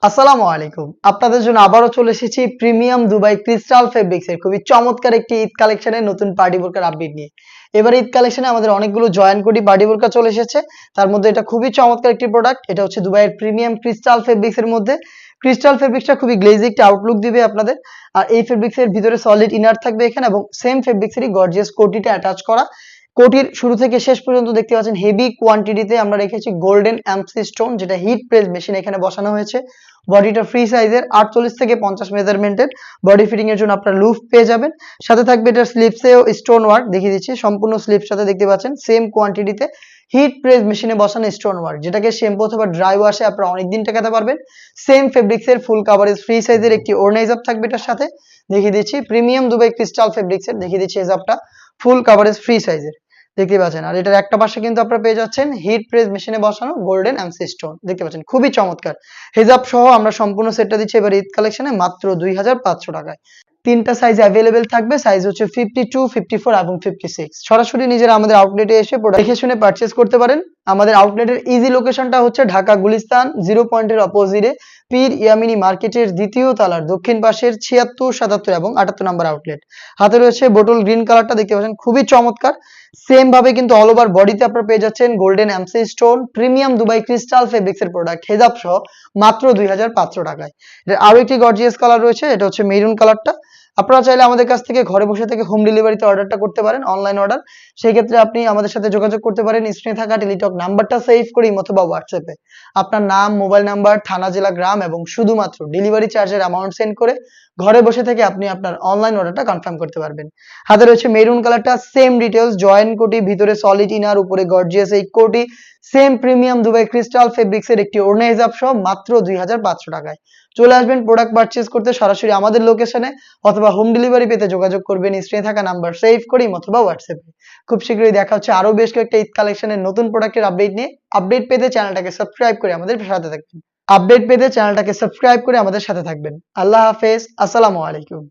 আসসালামু আলাইকুম। আপনাদের জন্য আবারও চলে এসেছি প্রিমিয়াম দুবাই ক্রিস্টাল ফেব্রিক্স এর খুবই চমৎকার একটি ঈদ কালেকশনের নতুন পার্টি বোরকার আপডেট নিয়ে। এবার ঈদ কালেকশনে আমাদের অনেকগুলো জয়েন কোটি পার্টি বোরকা চলে এসেছে। তার মধ্যে এটা খুবই চমৎকার একটি প্রোডাক্ট। এটা হচ্ছে দুবাইয়ের প্রিমিয়াম ক্রিস্টাল ফেব্রিক্স এর মধ্যে। ক্রিস্টাল ফেব্রিক্সটা খুবই গ্লেজি একটা আউটলুক দিবে আপনাদের। আর এই ফেব্রিক্স এর ভিতরে সলিড ইনার থাকবে এখানে এবং সেম ফেব্রিক্স এরই গর্জিয়াস কোটিটা অ্যাটাচ করা। কোটির শুরু থেকে শেষ পর্যন্ত দেখতে পাচ্ছেন হেভি কোয়ান্টিটিতে আমরা রেখেছি গোল্ডেন এমসি স্টোন, যেটা হিট প্রেস মেশিন এখানে বসানো হয়েছে। বডিটা ফ্রি সাইজের 48 থেকে 50 মেজারমেন্টের বডি ফিটিং এর জন্য আপনারা লুফ পেয়ে যাবেন। সাথে থাকবে এটার স্লিপসেও স্টোন ওয়ার্ক, দেখিয়ে দিচ্ছি সম্পূর্ণ স্লিপস সাথে দেখতে পাচ্ছেন সেম কোয়ান্টিটিতে হিট প্রেস মেশিনে বসানো স্টোন ওয়ার্ক, যেটাকে শ্যাম্পু অথবা ড্রাই ওয়াশে আপনারা অনেকদিন টেকাতে পারবেন। সেম ফেব্রিক্স এর ফুল কাভারেজ ফ্রি সাইজের একটি ওড়না হিজাব থাকবে এটার সাথে, দেখিয়ে দিচ্ছি প্রিমিয়াম দুবাই ক্রিস্টাল ফেব্রিক্স এর, দেখিয়ে দিচ্ছি হিজাবটা ফুল কাভারেজ ফ্রি সাইজের দেখতে পাচ্ছেন। আর এটার একটা পাশে কিন্তু আপনারা পেয়ে যাচ্ছেন হিট প্রেস মেশিনে বসানো গোল্ডেন এমসি স্টোন, দেখতে পাচ্ছেন খুবই চমৎকার। হিজাব সহ আমরা সম্পূর্ণ সেটটা দিচ্ছি এবার ঈদ কালেকশনে মাত্র 2500 টাকায়। তিনটা সাইজ অ্যাভেলেবেল থাকবে, সাইজ হচ্ছে 52, 54 এবং 56। সরাসরি নিজেরা আমাদের আউটলেটে এসে প্রোডাক্ট দেখে শুনে পারচেজ করতে পারেন। আমাদের আউটলেটের ইজি লোকেশনটা হচ্ছে ঢাকা গুলিস্তান 0 পয়েন্টের অপোজিটে পীর ইয়ামিনী মার্কেটের দ্বিতীয় তলার দক্ষিণ পাশের 76, 77 এবং 78 নম্বর আউটলেট। হাতে রয়েছে বোটল গ্রিন কালারটা, দেখতে পাচ্ছেন খুবই চমৎকার। সেম ভাবে কিন্তু অল ওভার বডিতে আপনারা পেয়ে যাচ্ছেন golden MC stone premium Dubai crystal fabrics এর প্রোডাক্ট হেজাব সহ মাত্র 2500 টাকায়। এর আরো একটি গর্জিয়াস কালার রয়েছে, এটা হচ্ছে মেরুন কালারটা। আপনারা চাইলে আমাদের কাছ থেকে ঘরে বসে থেকে হোম ডেলিভারিতে অর্ডারটা করতে পারেন, অনলাইন অর্ডার। সেই ক্ষেত্রে আপনি আমাদের সাথে যোগাযোগ করতে পারেন স্ক্রিনে থাকা টেলিটক নাম্বারটা সেভ করে অথবা হোয়াটসঅ্যাপে আপনার নাম, মোবাইল নাম্বার, থানা, জেলা, গ্রাম এবং শুধুমাত্র ডেলিভারি চার্জের অ্যামাউন্ট সেন্ড করে ঘরে বসে থেকে আপনি আপনার অনলাইন অর্ডারটা কনফার্ম করতে পারবেন। হাতে রয়েছে মেরুন কালারটা, সেম ডিটেইলস জয়েন্ট কোটি, ভিতরে সলিড ইনার, উপরে গর্জিয়াস এই কোটি, same premium Dubai crystal fabrics এর একটি ওড়না হিজাব সহ মাত্র 2500 টাকায়। চলে আসবেন প্রোডাক্ট পারচেজ করতে সরাসরি আমাদের লোকেশনে অথবা হোম ডেলিভারি পেতে যোগাযোগ করবেন স্ক্রিনে থাকা নাম্বার সেভ করে অথবা হোয়াটসঅ্যাপে। খুব শীঘ্রই দেখা হচ্ছে আরো বেশ কয়েকটা ঈদ কালেকশনের নতুন প্রোডাক্টের আপডেট নিয়ে। আপডেট পেতে চ্যানেলটাকে সাবস্ক্রাইব করে আমাদের সাথে থাকবেন। আল্লাহ হাফেজ, আসসালামু আলাইকুম।